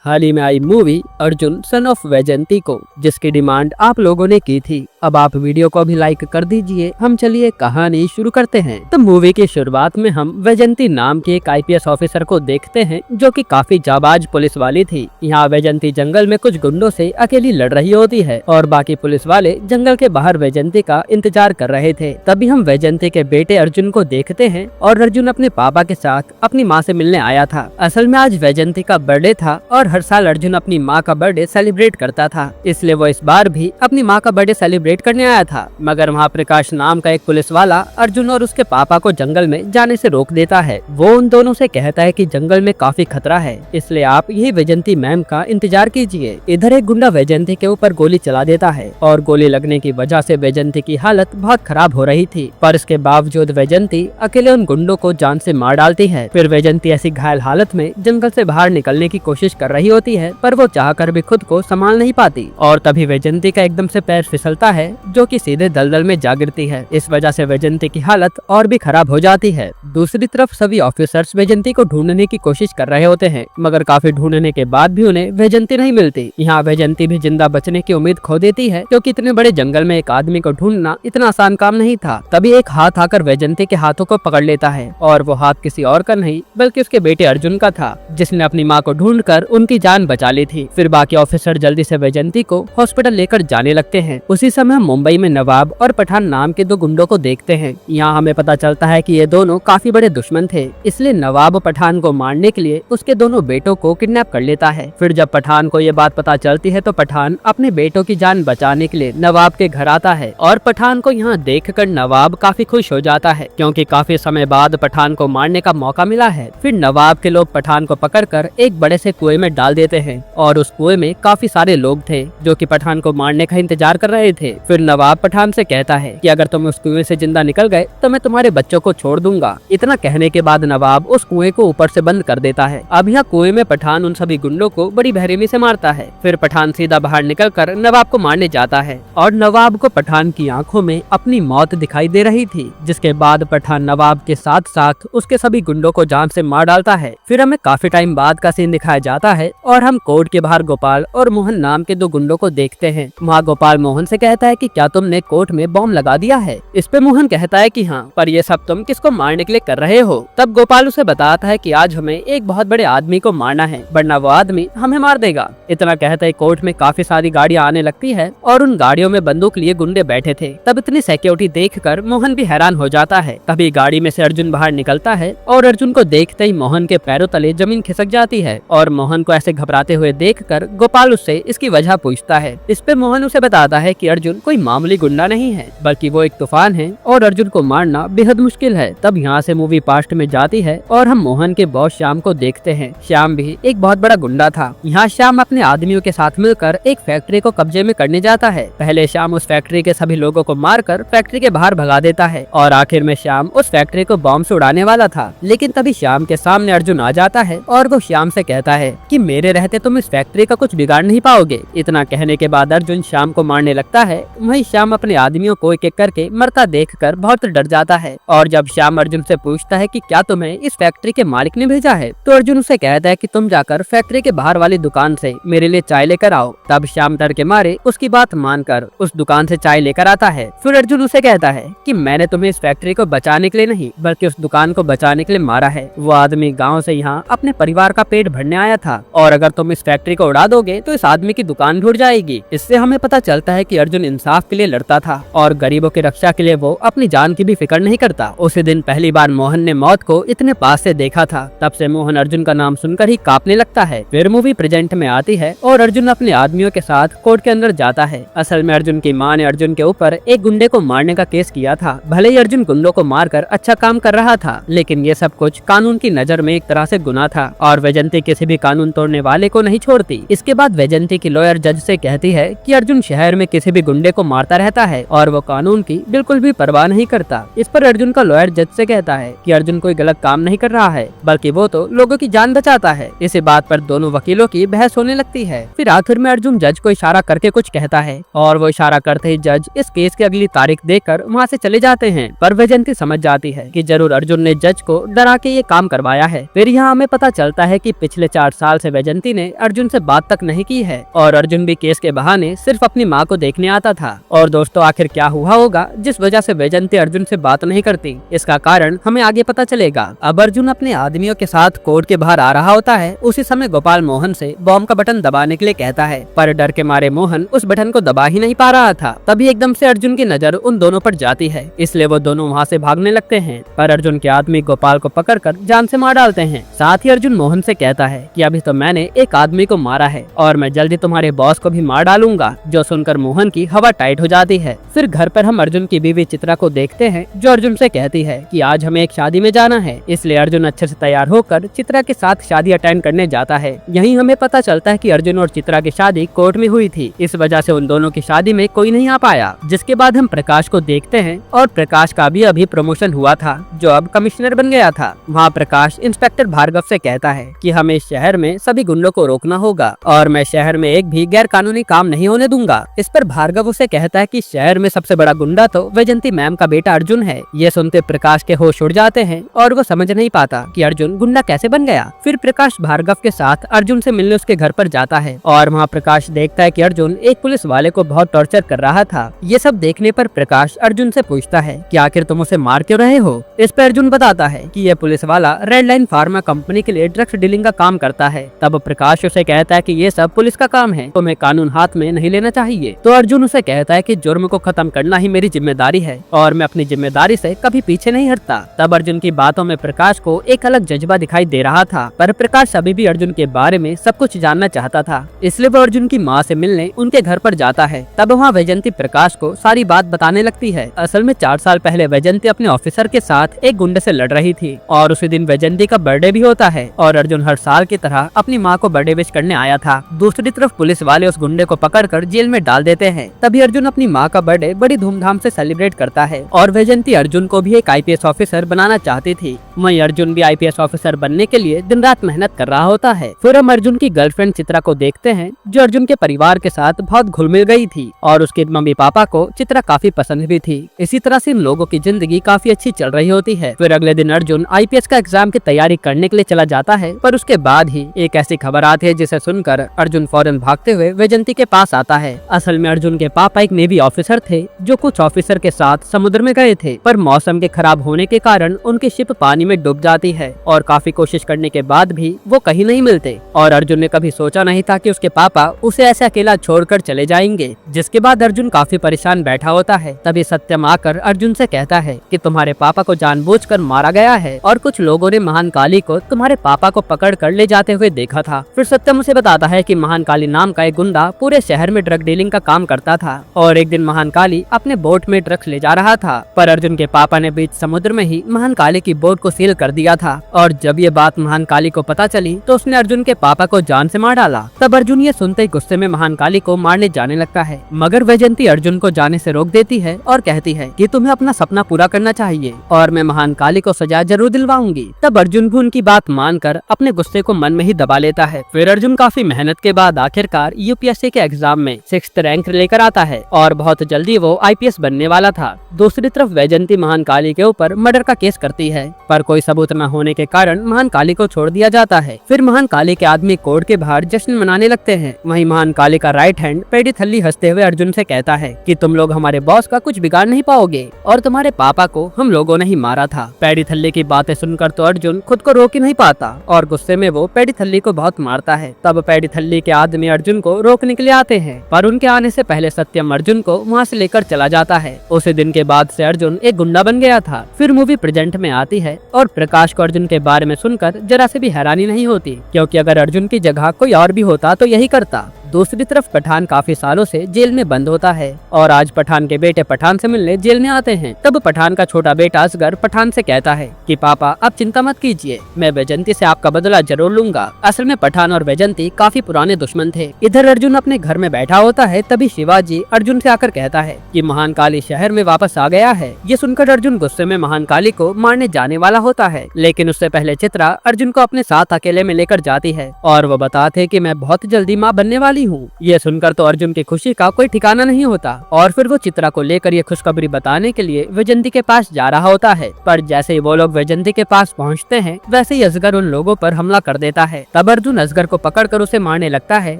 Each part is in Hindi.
हाल ही में आई movie Arjun son of Vyjayanthi को, जिसकी डिमांड आप लोगों ने की थी। अब आप वीडियो को भी लाइक कर दीजिए। हम चलिए कहानी शुरू करते हैं। तो मूवी की शुरुआत में हम वैजयंती नाम के एक आईपीएस ऑफिसर को देखते हैं, जो कि काफी जाबाज पुलिस वाली थी। यहाँ वैजयंती जंगल में कुछ गुंडों से अकेली लड़ रही होती है और बाकी पुलिस वाले जंगल के बाहर वैजयंती का इंतजार कर रहे थे। तभी हम वैजयंती के बेटे अर्जुन को देखते हैं और अर्जुन अपने पापा के साथ अपनी माँ से मिलने आया था। असल में आज वैजयंती का बर्थडे था और हर साल अर्जुन अपनी माँ का बर्थडे सेलिब्रेट करता था, इसलिए वो इस बार भी अपनी माँ का बर्थडे सेलिब्रेट करने आया था। मगर वहाँ प्रकाश नाम का एक पुलिस वाला अर्जुन और उसके पापा को जंगल में जाने से रोक देता है। वो उन दोनों से कहता है कि जंगल में काफी खतरा है, इसलिए आप यही वैजयंती मैम का इंतजार कीजिए। इधर एक गुंडा वैजयंती के ऊपर गोली चला देता है और गोली लगने की वजह से वैजयंती की हालत बहुत खराब हो रही थी, पर इसके बावजूद वैजयंती अकेले उन गुंडों को जान से मार डालती है। फिर वैजयंती ऐसी घायल हालत में जंगल से बाहर निकलने की कोशिश कर रही होती है, पर वो चाहकर भी खुद को संभाल नहीं पाती और तभी वैजयंती का एकदम से पैर फिसलता है, जो कि सीधे दलदल में जा गिरती है। इस वजह से वैजयंती की हालत और भी खराब हो जाती है। दूसरी तरफ सभी ऑफिसर्स वैजयंती को ढूंढने की कोशिश कर रहे होते हैं, मगर काफी ढूंढने के बाद भी उन्हें वैजयंती नहीं मिलती। यहाँ वैजयंती भी जिंदा बचने की उम्मीद खो देती है, क्योंकि इतने बड़े जंगल में एक आदमी को ढूंढना इतना आसान काम नहीं था। तभी एक हाथ आकर वैजयंती के हाथों को पकड़ लेता है और वो हाथ किसी और का नहीं बल्कि उसके बेटे अर्जुन का था, जिसने अपनी माँ को ढूंढकर उनकी जान बचा ली थी। फिर बाकी ऑफिसर जल्दी से वैजयंती को हॉस्पिटल लेकर जाने लगते हैं। उसी समय हम मुंबई में नवाब और पठान नाम के दो गुंडों को देखते हैं। यहाँ हमें पता चलता है कि ये दोनों काफी बड़े दुश्मन थे, इसलिए नवाब पठान को मारने के लिए उसके दोनों बेटों को किडनैप कर लेता है। फिर जब पठान को ये बात पता चलती है तो पठान अपने बेटों की जान बचाने के लिए नवाब के घर आता है और पठान को यहाँ देखकर नवाब काफी खुश हो जाता है, क्योंकि काफी समय बाद पठान को मारने का मौका मिला है। फिर नवाब के लोग पठान को पकड़कर एक बड़े से कुएं में डाल देते हैं और उस कुएं में काफी सारे लोग थे जो कि पठान को मारने का इंतजार कर रहे थे। फिर नवाब पठान से कहता है कि अगर तुम उस कुएं से जिंदा निकल गए तो मैं तुम्हारे बच्चों को छोड़ दूंगा। इतना कहने के बाद नवाब उस कुएं को ऊपर से बंद कर देता है। अब यहाँ कुएं में पठान उन सभी गुंडों को बड़ी बेरहमी से मारता है। फिर पठान सीधा बाहर निकलकर नवाब को मारने जाता है और नवाब को पठान की आंखों में अपनी मौत दिखाई दे रही थी, जिसके बाद पठान नवाब के साथ साथ उसके सभी गुंडों को जान से मार डालता है। फिर हमें काफी टाइम बाद का सीन दिखाया जाता है और हम कोर्ट के बाहर गोपाल और मोहन नाम के दो गुंडों को देखते हैं। वहाँ गोपाल मोहन से कहता है कि क्या तुमने कोर्ट में बॉम्ब लगा दिया है? इस पे मोहन कहता है कि हाँ, पर ये सब तुम किसको मारने के लिए कर रहे हो? तब गोपाल उसे बताता है कि आज हमें एक बहुत बड़े आदमी को मारना है, वरना वो आदमी हमें मार देगा। इतना कहते ही कोर्ट में काफी सारी गाड़ियां आने लगती है और उन गाड़ियों में बंदूक लिए गुंडे बैठे थे। तब इतनी सिक्योरिटी देखकर मोहन भी हैरान हो जाता है। तभी गाड़ी में से अर्जुन बाहर निकलता है और अर्जुन को देखते ही मोहन के पैरों तले जमीन खिसक जाती है और मोहन को ऐसे घबराते हुए देखकर गोपाल उससे इसकी वजह पूछता है। इस पे मोहन उसे बताता है कि अर्जुन कोई मामूली गुंडा नहीं है, बल्कि वो एक तूफान है और अर्जुन को मारना बेहद मुश्किल है। तब यहाँ से मूवी पास्ट में जाती है और हम मोहन के बॉस श्याम को देखते हैं। श्याम भी एक बहुत बड़ा गुंडा था। यहाँ श्याम अपने आदमियों के साथ मिलकर एक फैक्ट्री को कब्जे में करने जाता है। पहले श्याम उस फैक्ट्री के सभी लोगों को मारकर फैक्ट्री के बाहर भगा देता है और आखिर में श्याम उस फैक्ट्री को बॉम्ब से उड़ाने वाला था, लेकिन तभी श्याम के सामने अर्जुन आ जाता है और वो श्याम से कहता है कि मेरे रहते तुम इस फैक्ट्री का कुछ बिगाड़ नहीं पाओगे। इतना कहने के बाद अर्जुन श्याम को मारने लगता है। वहीं श्याम अपने आदमियों को एक एक करके मरता देखकर बहुत डर जाता है और जब श्याम अर्जुन से पूछता है कि क्या तुम्हें इस फैक्ट्री के मालिक ने भेजा है, तो अर्जुन उसे कहता है कि तुम जाकर फैक्ट्री के बाहर वाली दुकान से मेरे लिए चाय लेकर आओ। तब श्याम डर के मारे उसकी बात मानकर उस दुकान से चाय लेकर आता है। फिर अर्जुन उसे कहता है कि मैंने तुम्हें इस फैक्ट्री को बचाने के लिए नहीं बल्कि उस दुकान को बचाने के लिए मारा है। वो आदमी गाँव से यहाँ अपने परिवार का पेट भरने आया था और अगर तुम इस फैक्ट्री को उड़ा दोगे तो इस आदमी की दुकान टूट जाएगी। इससे हमें पता चलता है कि अर्जुन इंसाफ के लिए लड़ता था और गरीबों की रक्षा के लिए वो अपनी जान की भी फिक्र नहीं करता। उसी दिन पहली बार मोहन ने मौत को इतने पास से देखा था। तब से मोहन अर्जुन का नाम सुनकर ही कांपने लगता है। फिर मूवी प्रेजेंट में आती है और अर्जुन अपने आदमियों के साथ कोर्ट के अंदर जाता है। असल में अर्जुन की माँ ने अर्जुन के ऊपर एक गुंडे को मारने का केस किया था। भले ही अर्जुन गुंडों को मारकर अच्छा काम कर रहा था, लेकिन ये सब कुछ कानून की नजर में एक तरह से गुनाह था और वैजयंती किसी भी कानून तोड़ने वाले को नहीं छोड़ती। इसके बाद वैजयंती की लॉयर जज से कहती है कि अर्जुन शहर में किसी भी गुंडे को मारता रहता है और वो कानून की बिल्कुल भी परवाह नहीं करता। इस पर अर्जुन का लॉयर जज से कहता है कि अर्जुन कोई गलत काम नहीं कर रहा है, बल्कि वो तो लोगों की जान बचाता है। इसी बात पर दोनों वकीलों की बहस होने लगती है। फिर आखिर में अर्जुन जज को इशारा करके कुछ कहता है और वो इशारा करते ही जज इस केस की अगली तारीख देकर वहाँ से चले जाते हैं। पर वैजयंती समझ जाती है कि जरूर अर्जुन ने जज को डरा के ये काम करवाया है। फिर यहाँ हमें पता चलता है कि पिछले 4 साल से वैजयंती ने अर्जुन से बात तक नहीं की है और अर्जुन भी केस के बहाने सिर्फ अपनी माँ को देखने आता था। और दोस्तों आखिर क्या हुआ होगा जिस वजह से वैजयंती अर्जुन से बात नहीं करती, इसका कारण हमें आगे पता चलेगा। अब अर्जुन अपने आदमियों के साथ कोर्ट के बाहर आ रहा होता है। उसी समय गोपाल मोहन से बॉम्ब का बटन दबाने के लिए कहता है, पर डर के मारे मोहन उस बटन को दबा ही नहीं पा रहा था। तभी एकदम से अर्जुन की नजर उन दोनों पर जाती है, इसलिए वो दोनों वहाँ से भागने लगते हैं। पर अर्जुन के आदमी गोपाल को पकड़कर जान से मार डालते हैं। साथ ही अर्जुन मोहन से कहता है कि अभी तो मैंने एक आदमी को मारा है और मैं जल्दी तुम्हारे बॉस को भी मार डालूंगा। जो सुनकर मोहन की हवा टाइट हो जाती है। फिर घर पर हम अर्जुन की बीवी चित्रा को देखते हैं, जो अर्जुन से कहती है कि आज हमें एक शादी में जाना है। इसलिए अर्जुन अच्छे से तैयार होकर चित्रा के साथ शादी अटेंड करने जाता है। यहीं हमें पता चलता है कि अर्जुन और चित्रा की शादी कोर्ट में हुई थी, इस वजह से उन दोनों की शादी में कोई नहीं आ पाया। जिसके बाद हम प्रकाश को देखते हैं और प्रकाश का भी अभी प्रमोशन हुआ था, जो अब कमिश्नर बन गया था। वहाँ प्रकाश इंस्पेक्टर भार्गव से कहता है कि हमें शहर में सभी गुंडों को रोकना होगा और मैं शहर में एक भी गैर कानूनी काम नहीं होने दूंगा। इस पर भार्गव उसे कहता है कि शहर में सबसे बड़ा गुंडा तो वैजयंती मैम का बेटा अर्जुन है। ये सुनते प्रकाश के होश उड़ जाते हैं और वो समझ नहीं पाता कि अर्जुन गुंडा कैसे बन गया। फिर प्रकाश भार्गव के साथ अर्जुन से मिलने उसके घर पर जाता है और वहाँ प्रकाश देखता है कि अर्जुन एक पुलिस वाले को बहुत टॉर्चर कर रहा था। ये सब देखने पर प्रकाश अर्जुन से पूछता है कि आखिर तुम उसे मार क्यों रहे हो। इस पर अर्जुन बताता है कि ये पुलिस वाला रेड लाइन फार्मा कंपनी के लिए ड्रग्स डीलिंग का काम करता है। तब प्रकाश उसे कहता है कि ये सब पुलिस का काम है, तुम्हें कानून हाथ में नहीं लेना चाहिए। तो अर्जुन उसे कहता है कि जुर्म को खत्म करना ही मेरी जिम्मेदारी है और मैं अपनी जिम्मेदारी से कभी पीछे नहीं हटता। तब अर्जुन की बातों में प्रकाश को एक अलग जज्बा दिखाई दे रहा था, पर प्रकाश अभी भी अर्जुन के बारे में सब कुछ जानना चाहता था। इसलिए वो अर्जुन की माँ से मिलने उनके घर पर जाता है। तब वहाँ वैजयंती प्रकाश को सारी बात बताने लगती है। असल में 4 साल पहले वैजयंती अपने ऑफिसर के साथ एक गुंडे से लड़ रही थी और उसी दिन वैजयंती का बर्थडे भी होता है और अर्जुन हर साल की तरह अपनी माँ को बर्थडे विश करने आया था। दूसरी तरफ पुलिस वाले उस गुंडे को पकड़कर जेल में डाल देते हैं। तभी अर्जुन अपनी माँ का बर्थडे बड़ी धूमधाम से सेलिब्रेट करता है और वैजयंती अर्जुन को भी एक आईपीएस ऑफिसर बनाना चाहती थी। वहीं अर्जुन भी आईपीएस ऑफिसर बनने के लिए दिन रात मेहनत कर रहा होता है। फिर हम अर्जुन की गर्लफ्रेंड चित्रा को देखते हैं, जो अर्जुन के परिवार के साथ बहुत घुल मिल गई थी और उसके मम्मी पापा को चित्रा काफी पसंद भी थी। इसी तरह से इन लोगों की जिंदगी काफी अच्छी चल रही होती है। फिर अगले दिन अर्जुन आईपीएस का एग्जाम की तैयारी करने के लिए चला जाता है, पर उसके बाद ही एक ऐसी खबर आती है जिसे सुनकर अर्जुन फौरन भागते हुए वैजयंती के पास आता है। असल में अर्जुन के पापा एक नेवी ऑफिसर थे, जो कुछ ऑफिसर के साथ समुद्र में गए थे, पर मौसम के खराब होने के कारण उनकी शिप पानी में डूब जाती है और काफी कोशिश करने के बाद भी वो कहीं नहीं मिलते। और अर्जुन ने कभी सोचा नहीं था कि उसके पापा उसे ऐसे अकेला छोड़कर चले जाएंगे। जिसके बाद अर्जुन काफी परेशान बैठा होता है। तभी सत्यम आकर अर्जुन से कहता है कि तुम्हारे पापा को जानबूझकर मारा गया है और कुछ लोगों ने महान काली को तुम्हारे पापा को पकड़ कर ले जाते हुए देखा था। फिर सत्यम उसे बताता है कि महान काली नाम का एक गुंडा पूरे शहर में ड्रग डीलिंग का काम करता था और एक दिन महान काली अपने बोट में ड्रग्स ले जा रहा था, पर अर्जुन के पापा ने बीच समुद्र में ही महान काली की बोट को सील कर दिया था। और जब ये बात महान काली को पता चली तो उसने अर्जुन के पापा को जान से मार डाला। तब अर्जुन ये सुनते ही गुस्से में महान काली को मारने जाने लगता है, मगर वैजयंती अर्जुन को जाने से रोक देती है और कहती है कि तुम्हें अपना सपना पूरा करना चाहिए और मैं महान काली को सजा जरूर दिलवाऊंगी। तब अर्जुन भी उनकी बात मानकर अपने गुस्से को मन में ही दबा लेता है। फिर अर्जुन काफी मेहनत के बाद आखिरकार यूपीएससी के एग्जाम में 6th रैंक लेकर आता है और बहुत जल्दी वो आईपीएस बनने वाला था। दूसरी तरफ वैजयंती महान काली के ऊपर मर्डर का केस करती है, पर कोई सबूत न होने के कारण महान काली को छोड़ दिया जाता है। फिर महान काली के आदमी कोर्ट के बाहर जश्न मनाने लगते हैं। वहीं महान काली का राइट हैंड पेडी थल्ली हंसते हुए अर्जुन से कहता है कि तुम लोग हमारे बॉस का कुछ बिगाड़ नहीं पाओगे और तुम्हारे पापा को हम लोगों ने ही मारा था। पेडी थल्ली की बातें सुनकर तो अर्जुन खुद को रोक ही नहीं पाता और गुस्से में वो पेडी थल्ली को बहुत मारता है। तब पेडी थल्ली के आदमी अर्जुन को रोकने के लिए आते हैं, पर उनके आने से पहले सत्यम अर्जुन को वहाँ से लेकर चला जाता है। उसी दिन के बाद से अर्जुन एक गुंडा बन गया था। फिर मूवी प्रेजेंट में आती है और प्रकाश को अर्जुन के बारे में सुनकर जरा से भी हैरानी नहीं होती, क्योंकि अगर अर्जुन की जगह कोई और भी होता तो यही करता। दूसरी तरफ पठान काफी सालों से जेल में बंद होता है और आज पठान के बेटे पठान से मिलने जेल में आते हैं। तब पठान का छोटा बेटा असगर पठान से कहता है कि पापा आप चिंता मत कीजिए, मैं वैजंती से आपका बदला जरूर लूंगा। असल में पठान और वैजंती काफी पुराने दुश्मन थे। इधर अर्जुन अपने घर में बैठा होता है, तभी शिवाजी अर्जुन से आकर कहता है कि महाकाली शहर में वापस आ गया है। ये सुनकर अर्जुन गुस्से में महाकाली को मारने जाने वाला होता है, लेकिन उससे पहले चित्रा अर्जुन को अपने साथ अकेले में लेकर जाती है और वो बताते कि मैं बहुत जल्दी माँ बनने वाली हूँ। ये सुनकर तो अर्जुन की खुशी का कोई ठिकाना नहीं होता और फिर वो चित्रा को लेकर ये खुशखबरी बताने के लिए वैजंती के पास जा रहा होता है। पर जैसे ही वो लोग वैजंती के पास पहुँचते हैं, वैसे ही असगर उन लोगों पर हमला कर देता है। तब अर्जुन असगर को पकड़कर उसे मारने लगता है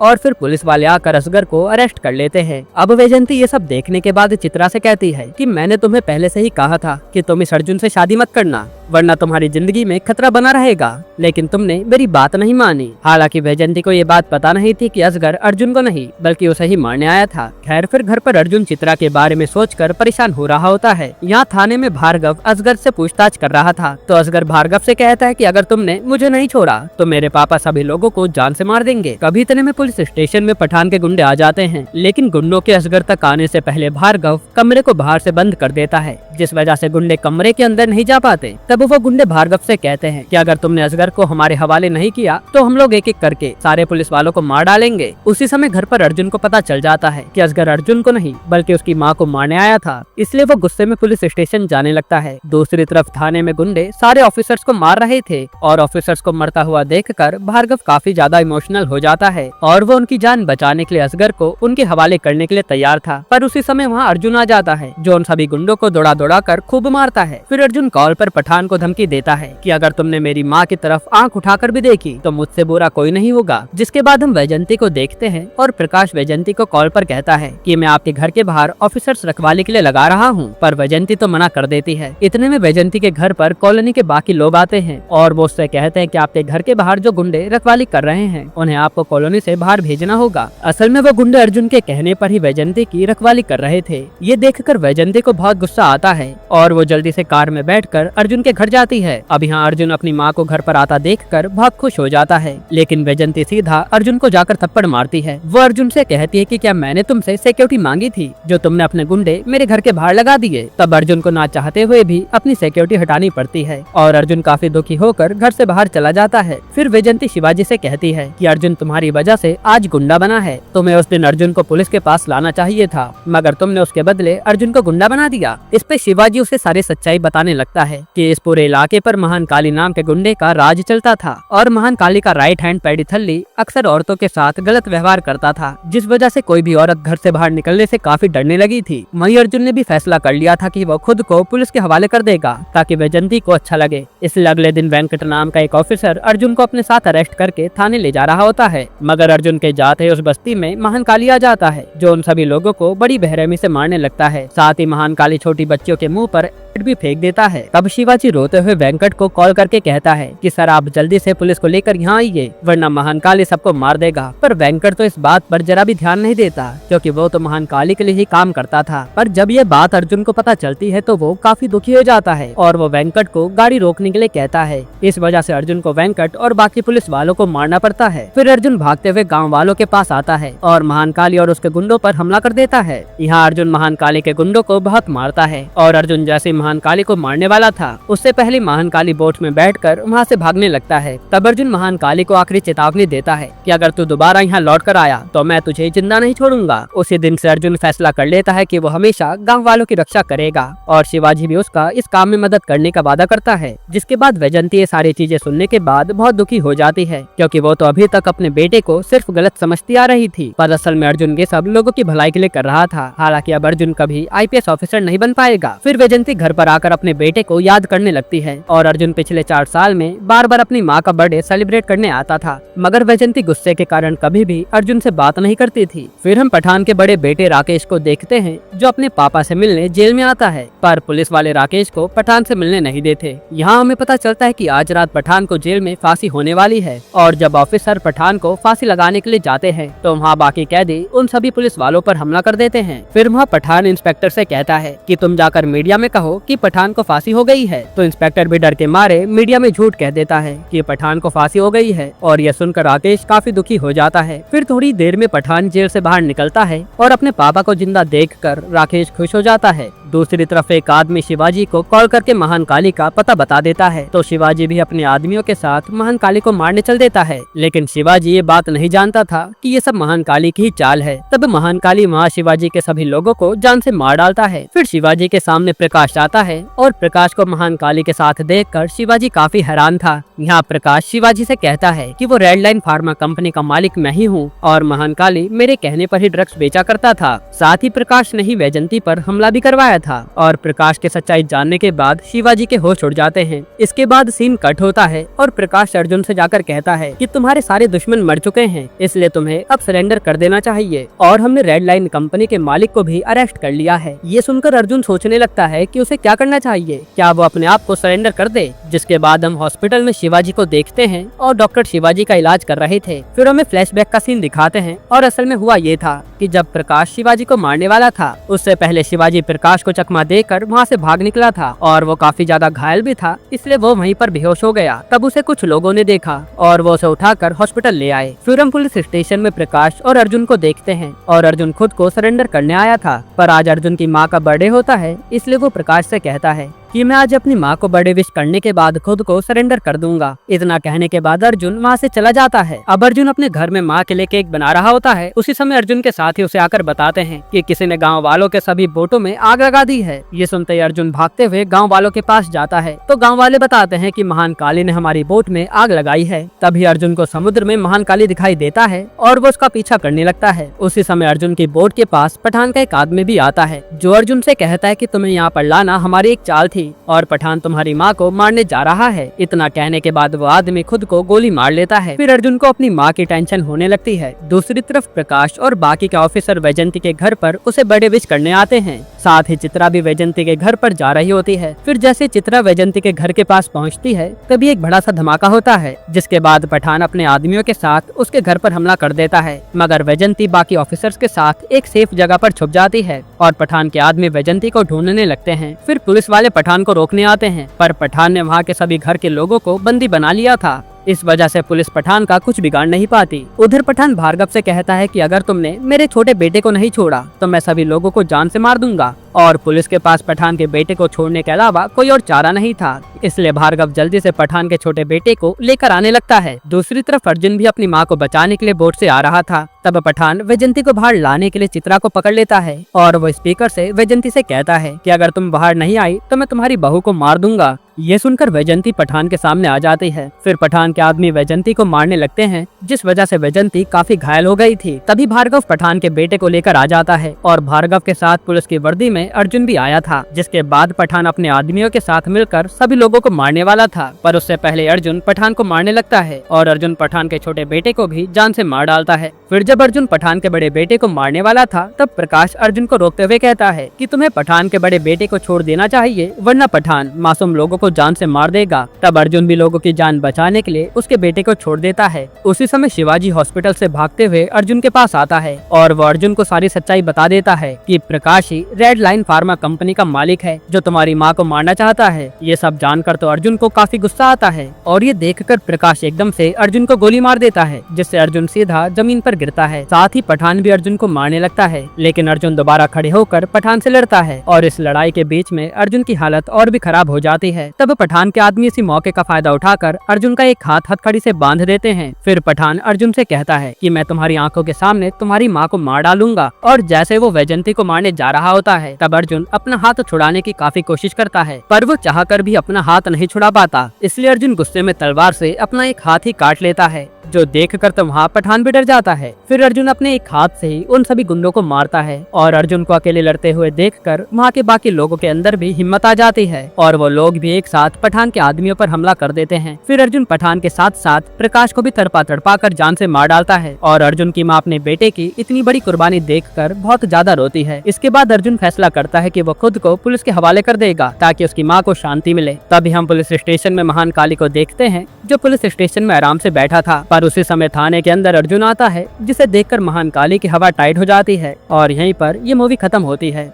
और फिर पुलिस वाले आकर असगर को अरेस्ट कर लेते हैं। अब वैजंती ये सब देखने के बाद चित्रा से कहती है कि मैंने तुम्हें पहले से ही कहा था कि तुम इस अर्जुन से शादी मत करना, वरना तुम्हारी जिंदगी में खतरा बना रहेगा, लेकिन तुमने मेरी बात नहीं मानी। हालांकि वैजंती को ये बात पता नहीं थी कि असगर अर्जुन को नहीं बल्कि उसे ही मारने आया था। खैर फिर घर पर अर्जुन चित्रा के बारे में सोचकर परेशान हो रहा होता है। यहाँ थाने में भार्गव असगर से पूछताछ कर रहा था, तो असगर भार्गव से कहता है कि अगर तुमने मुझे नहीं छोड़ा तो मेरे पापा सभी लोगों को जान से मार देंगे। कभी इतने में पुलिस स्टेशन में पठान के गुंडे आ जाते हैं, लेकिन गुंडों के असगर तक आने से पहले भार्गव कमरे को बाहर से बंद कर देता है, जिस वजह से गुंडे कमरे के अंदर नहीं जा पाते। तब वो गुंडे भार्गव से कहते हैं कि अगर तुमने असगर को हमारे हवाले नहीं किया तो हम लोग एक एक करके सारे पुलिस वालों को मार डालेंगे। उसी समय घर पर अर्जुन को पता चल जाता है कि असगर अर्जुन को नहीं बल्कि उसकी माँ को मारने आया था, इसलिए वो गुस्से में पुलिस स्टेशन जाने लगता है। दूसरी तरफ थाने में गुंडे सारे ऑफिसर्स को मार रहे थे और ऑफिसर्स को मरता हुआ देखकर भार्गव काफी ज्यादा इमोशनल हो जाता है और वो उनकी जान बचाने के लिए असगर को उनके हवाले करने के लिए तैयार था। पर उसी समय वहाँ अर्जुन आ जाता है, जो उन सभी गुंडों को दौड़ा दौड़ा कर खूब मारता है। फिर अर्जुन कॉल पर पठान को धमकी देता है कि अगर तुमने मेरी माँ की तरफ आंख उठाकर भी देखी तो मुझसे बुरा कोई नहीं होगा। जिसके बाद हम वैजंती को देखते हैं और प्रकाश वैजंती को कॉल पर कहता है कि मैं आपके घर के बाहर ऑफिसर्स रखवाली के लिए लगा रहा हूँ, पर वैजंती तो मना कर देती है। इतने में वैजंती के घर पर कॉलोनी के बाकी लोग आते हैं और वो उससे कहते हैं कि आपके घर के बाहर जो गुंडे रखवाली कर रहे हैं उन्हें आपको कॉलोनी से बाहर भेजना होगा। असल में वो गुंडे अर्जुन के कहने पर ही वैजंती की रखवाली कर रहे थे। ये देखकर वैजंती को बहुत गुस्सा आता है और वो जल्दी से कार में बैठकर अर्जुन के घर जाती है। अब यहाँ अर्जुन अपनी माँ को घर पर आता देखकर बहुत खुश हो जाता है, लेकिन वैजंती सीधा अर्जुन को जाकर थप्पड़ मारती है। वो अर्जुन से कहती है कि क्या मैंने तुमसे सिक्योरिटी मांगी थी जो तुमने अपने गुंडे मेरे घर के बाहर लगा दिए। तब अर्जुन को ना चाहते हुए भी अपनी सिक्योरिटी हटानी पड़ती है और अर्जुन काफी दुखी होकर घर से बाहर चला जाता है। फिर वैजंती शिवाजी से कहती है कि अर्जुन तुम्हारी वजह से आज गुंडा बना है, तुम्हें उस दिन अर्जुन को पुलिस के पास लाना चाहिए था, मगर तुमने उसके बदले अर्जुन को गुंडा बना दिया। इस पे शिवाजी उसे सारी सच्चाई बताने लगता है कि इस पूरे इलाके पर महाकाली नाम के गुंडे का राज चलता था और महाकाली का राइट हैंड पैडीथल्ली अक्सर औरतों के साथ गलत व्यवहार करता था, जिस वजह से कोई भी औरत घर से बाहर निकलने से काफी डरने लगी थी। वहीं अर्जुन ने भी फैसला कर लिया था कि वो खुद को पुलिस के हवाले कर देगा ताकि वैजंती को अच्छा लगे। इसलिए अगले दिन वेंकट नाम का एक ऑफिसर अर्जुन को अपने साथ अरेस्ट करके थाने ले जा रहा होता है, मगर अर्जुन के जाते उस बस्ती में महाकाली आ जाता है, जो उन सभी लोगों को बड़ी बेरहमी से मारने लगता है। साथ ही महाकाली छोटी बच्चियों के मुंह पर भी फेंक देता है। तब शिवाजी रोते हुए वेंकट को कॉल करके कहता है कि सर आप जल्दी से पुलिस को लेकर यहाँ आइए, वरना महाकाली सबको मार देगा। पर वेंकट तो इस बात पर जरा भी ध्यान नहीं देता, क्योंकि वो तो महाकाली के लिए ही काम करता था। पर जब ये बात अर्जुन को पता चलती है तो वो काफी दुखी हो जाता है और वो वेंकट को गाड़ी रोकने के लिए कहता है। इस वजह से अर्जुन को वेंकट और बाकी पुलिस वालों को मारना पड़ता है। फिर अर्जुन भागते हुए गाँव वालों के पास आता है और महाकाली और उसके गुंडों पर हमला कर देता है। यहाँ अर्जुन महाकाली के गुंडों को बहुत मारता है और अर्जुन जैसे महाकाली को मारने वाला था उससे पहले महाकाली बोट में बैठकर वहाँ से भागने लगता है। तब अर्जुन महाकाली को आखिरी चेतावनी देता है कि अगर तू दोबारा यहाँ लौट कर आया तो मैं तुझे जिंदा नहीं छोड़ूंगा। उसी दिन से अर्जुन फैसला कर लेता है कि वो हमेशा गांव वालों की रक्षा करेगा और शिवाजी भी उसका इस काम में मदद करने का वादा करता है। जिसके बाद वैजंती ये सारी चीजें सुनने के बाद बहुत दुखी हो जाती है, क्योंकि वो तो अभी तक अपने बेटे को सिर्फ गलत समझती आ रही थी, पर असल में अर्जुन ये सब लोगों की भलाई के लिए कर रहा था। हालांकि अब अर्जुन कभी IPS ऑफिसर नहीं बन पाएगा। फिर वैजंती घर पर आकर अपने बेटे को याद करने लगती है और अर्जुन पिछले 4 साल में बार बार अपनी माँ का बर्थडे सेलिब्रेट करने आता था, मगर वैजंती गुस्से के कारण कभी भी अर्जुन से बात नहीं करती थी। फिर हम पठान के बड़े बेटे राकेश को देखते हैं, जो अपने पापा से मिलने जेल में आता है, पर पुलिस वाले राकेश को पठान से मिलने नहीं देते। यहाँ हमें पता चलता है कि आज रात पठान को जेल में फांसी होने वाली है और जब ऑफिसर पठान को फांसी लगाने के लिए जाते हैं तो वहाँ बाकी कैदी उन सभी पुलिस वालों पर हमला कर देते हैं। फिर वहाँ पठान इंस्पेक्टर से कहता है कि तुम जाकर मीडिया में कहो कि पठान को फांसी हो गई है। तो इंस्पेक्टर भी डर के मारे मीडिया में झूठ कह देता है कि पठान को फांसी हो गई है और यह सुनकर राकेश काफी दुखी हो जाता है। फिर थोड़ी देर में पठान जेल से बाहर निकलता है और अपने पापा को जिंदा देखकर राकेश खुश हो जाता है। दूसरी तरफ एक आदमी शिवाजी को कॉल करके महान काली का पता बता देता है, तो शिवाजी भी अपने आदमियों के साथ महान काली को मारने चल देता है। लेकिन शिवाजी ये बात नहीं जानता था कि ये सब महान काली की ही चाल है। तब महान काली वहाँ शिवाजी के सभी लोगों को जान से मार डालता है। फिर शिवाजी के सामने प्रकाश आता है और प्रकाश को महान काली के साथ देखकर शिवाजी काफी हैरान था। यहाँ प्रकाश शिवाजी से कहता है कि वो रेड लाइन फार्मा कंपनी का मालिक मैं ही हूँ और महान काली मेरे कहने पर ही ड्रग्स बेचा करता था। साथ ही प्रकाश ने ही वैजंती पर हमला भी करवाया था। और प्रकाश की सच्चाई जानने के बाद शिवाजी के होश उड़ जाते हैं। इसके बाद सीन कट होता है और प्रकाश अर्जुन से जाकर कहता है कि तुम्हारे सारे दुश्मन मर चुके हैं, इसलिए तुम्हें अब सरेंडर कर देना चाहिए और हमने रेड लाइन कंपनी के मालिक को भी अरेस्ट कर लिया है। ये सुनकर अर्जुन सोचने लगता है कि उसे क्या करना चाहिए, क्या वो अपने आप को सरेंडर कर दे। जिसके बाद हम हॉस्पिटल में शिवाजी को देखते हैं और डॉक्टर शिवाजी का इलाज कर रहे थे। फिर हमें फ्लैशबैक का सीन दिखाते हैं और असल में हुआ ये था कि जब प्रकाश शिवाजी को मारने वाला था, उससे पहले शिवाजी प्रकाश को चकमा देकर वहाँ से भाग निकला था और वो काफी ज्यादा घायल भी था, इसलिए वो वहीं पर बेहोश हो गया। तब उसे कुछ लोगों ने देखा और वो उसे उठाकर हॉस्पिटल ले आए। फिर हम पुलिस स्टेशन में प्रकाश और अर्जुन को देखते हैं और अर्जुन खुद को सरेंडर करने आया था, पर आज अर्जुन की माँ का बर्थडे होता है, इसलिए वो प्रकाश से कहता है कि मैं आज अपनी माँ को बर्थडे विश करने के बाद खुद को सरेंडर कर दूंगा। इतना कहने के बाद अर्जुन वहाँ से चला जाता है। अब अर्जुन अपने घर में माँ के लिए केक बना रहा होता है। उसी समय अर्जुन के साथी उसे आकर बताते हैं कि किसी ने गांव वालों के सभी बोटों में आग लगा दी है। ये सुनते ही अर्जुन भागते हुए गांव वालों के पास जाता है, तो गांव वाले बताते हैं कि महान काली ने हमारी बोट में आग लगाई है। तभी अर्जुन को समुद्र में महान काली दिखाई देता है और वो उसका पीछा करने लगता है। उसी समय अर्जुन की बोट के पास पठान का एक आदमी भी आता है, जो अर्जुन से कहता है कि तुम्हें यहाँ पर लाना हमारी एक चाल थी और पठान तुम्हारी माँ को मारने जा रहा है। इतना कहने के बाद वो आदमी खुद को गोली मार लेता है। फिर अर्जुन को अपनी माँ की टेंशन होने लगती है। दूसरी तरफ प्रकाश और बाकी के ऑफिसर वैजंती के घर पर उसे बर्थडे विश करने आते हैं। साथ ही चित्रा भी वैजंती के घर पर जा रही होती है। फिर जैसे चित्रा वैजंती के घर के पास पहुंचती है, तभी एक बड़ा सा धमाका होता है, जिसके बाद पठान अपने आदमियों के साथ उसके घर पर हमला कर देता है। मगर वैजंती बाकी ऑफिसर्स के साथ एक सेफ जगह पर छुप जाती है और पठान के आदमी वैजंती को ढूंढने लगते हैं। फिर पुलिस वाले पठान को रोकने आते हैं, पर पठान ने वहाँ के सभी घर के लोगों को बंदी बना लिया था। इस वजह से पुलिस पठान का कुछ बिगाड़ नहीं पाती। उधर पठान भार्गव से कहता है कि अगर तुमने मेरे छोटे बेटे को नहीं छोड़ा तो मैं सभी लोगों को जान से मार दूंगा। और पुलिस के पास पठान के बेटे को छोड़ने के अलावा कोई और चारा नहीं था, इसलिए भार्गव जल्दी से पठान के छोटे बेटे को लेकर आने लगता है। दूसरी तरफ अर्जुन भी अपनी माँ को बचाने के लिए बोट से आ रहा था। तब पठान वैजंती को बाहर लाने के लिए चित्रा को पकड़ लेता है और वो स्पीकर से वैजंती से कहता है कि अगर तुम बाहर नहीं आई तो मैं तुम्हारी बहू को मार दूंगा। ये सुनकर वैजंती पठान के सामने आ जाती है। फिर पठान के आदमी वैजंती को मारने लगते हैं, जिस वजह से वैजंती काफी घायल हो गई थी। तभी भार्गव पठान के बेटे को लेकर आ जाता है और भार्गव के साथ पुलिस की वर्दी में अर्जुन भी आया था। जिसके बाद पठान अपने आदमियों के साथ मिलकर सभी लोगों को मारने वाला था, पर उससे पहले अर्जुन पठान को मारने लगता है और अर्जुन पठान के छोटे बेटे को भी जान से मार डालता है। फिर जब अर्जुन पठान के बड़े बेटे को मारने वाला था, तब प्रकाश अर्जुन को रोकते हुए कहता है कि तुम्हें पठान के बड़े बेटे को छोड़ देना चाहिए, वरना पठान मासूम लोगों को जान से मार देगा। तब अर्जुन भी लोगों की जान बचाने के लिए उसके बेटे को छोड़ देता है। उसी समय शिवाजी हॉस्पिटल से भागते हुए अर्जुन के पास आता है और वो अर्जुन को सारी सच्चाई बता देता है कि प्रकाश ही रेड लाइन फार्मा कंपनी का मालिक है, जो तुम्हारी माँ को मारना चाहता है। ये सब जानकर तो अर्जुन को काफी गुस्सा आता है और ये देखकर प्रकाश एकदम से अर्जुन को गोली मार देता है, जिससे अर्जुन सीधा जमीन पर गिरता है। साथ ही पठान भी अर्जुन को मारने लगता है, लेकिन अर्जुन दोबारा खड़े होकर पठान से लड़ता है और इस लड़ाई के बीच में अर्जुन की हालत और भी खराब हो जाती है। तब पठान के आदमी इसी मौके का फायदा उठाकर अर्जुन का एक हाथ हथकड़ी से बांध देते हैं। फिर पठान अर्जुन से कहता है कि मैं तुम्हारी आंखों के सामने तुम्हारी माँ को मार डालूंगा। और जैसे वो वैजंती को मारने जा रहा होता है, तब अर्जुन अपना हाथ छुड़ाने की काफी कोशिश करता है, पर वो चाहकर भी अपना हाथ नहीं छुड़ा पाता। इसलिए अर्जुन गुस्से में तलवार से अपना एक हाथ ही काट लेता है, जो देखकर तो वहाँ पठान भी डर जाता है। फिर अर्जुन अपने एक हाथ से ही उन सभी गुंडों को मारता है और अर्जुन को अकेले लड़ते हुए देखकर वहाँ के बाकी लोगों के अंदर भी हिम्मत आ जाती है और वो लोग भी एक साथ पठान के आदमियों पर हमला कर देते हैं। फिर अर्जुन पठान के साथ साथ प्रकाश को भी तड़पा तड़पा कर जान से मार डालता है और अर्जुन की माँ अपने बेटे की इतनी बड़ी कुर्बानी देखकर बहुत ज्यादा रोती है। इसके बाद अर्जुन फैसला करता है कि वो खुद को पुलिस के हवाले कर देगा ताकि उसकी माँ को शांति मिले। तभी हम पुलिस स्टेशन में महान काली को देखते हैं, जो पुलिस स्टेशन में आराम से बैठा था। पर उसी समय थाने के अंदर अर्जुन आता है, जिसे देखकर महान काली की हवा टाइट हो जाती है और यहीं पर ये मूवी खत्म होती है।